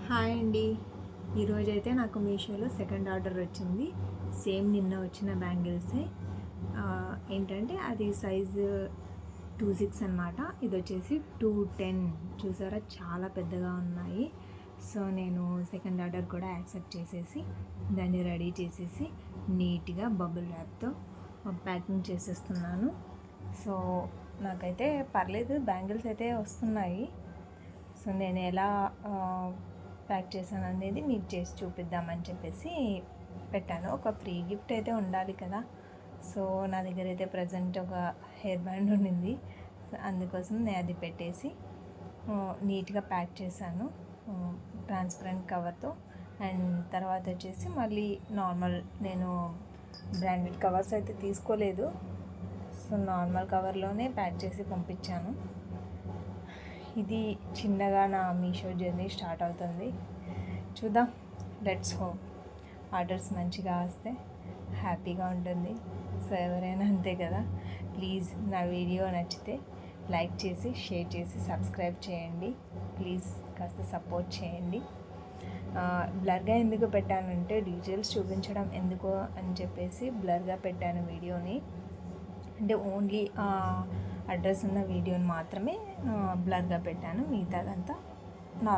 Hi అండి. ఈరోజైతే నాకు మీషోలో సెకండ్ ఆర్డర్ వచ్చింది. సేమ్ నిన్న వచ్చిన బ్యాంగిల్సే. ఏంటంటే అది సైజు 26 అనమాట. ఇది వచ్చేసి 210. చూసారా, చాలా పెద్దగా ఉన్నాయి. సో నేను సెకండ్ ఆర్డర్ కూడా యాక్సెప్ట్ చేసేసి దాన్ని రెడీ చేసేసి నీట్గా బబుల్ ర్యాప్తో ప్యాకింగ్ చేసేస్తున్నాను. సో నాకైతే పర్లేదు, బ్యాంగిల్స్ అయితే వస్తున్నాయి. సో నేను ఎలా ప్యాక్ చేశాను అనేది మీకు చేసి చూపిద్దామని చెప్పేసి పెట్టాను. ఒక ఫ్రీ గిఫ్ట్ అయితే ఉండాలి కదా. సో నా దగ్గర అయితే ప్రజెంట్ ఒక హెయిర్ బ్యాండ్ ఉండింది. అందుకోసం నేను అది పెట్టేసి నీట్గా ప్యాక్ చేశాను ట్రాన్స్పరెంట్ కవర్తో. అండ్ తర్వాత వచ్చేసి మళ్ళీ నార్మల్, నేను బ్రాండెడ్ కవర్స్ అయితే తీసుకోలేదు. సో నార్మల్ కవర్లోనే ప్యాక్ చేసి పంపించాను. ఇది చిన్నగా నా మీషో జర్నీ స్టార్ట్ అవుతుంది. చూద్దాం, లెట్స్ హోప్ ఆర్డర్స్ మంచిగా వస్తే హ్యాపీగా ఉంటుంది. సో ఎవరైనా అంతే కదా. ప్లీజ్ నా వీడియో నచ్చితే లైక్ చేసి, షేర్ చేసి, సబ్స్క్రైబ్ చేయండి. ప్లీజ్ కాస్త సపోర్ట్ చేయండి. బ్లర్గా ఎందుకు పెట్టానంటే డీటెయిల్స్ చూపించడం ఎందుకో అని చెప్పేసి బ్లర్గా పెట్టాను వీడియోని. అంటే ఓన్లీ అడ్రస్ ఉన్న వీడియోని మాత్రమే బ్లర్గా పెట్టాను, మిగతాదంతా నార్మల్.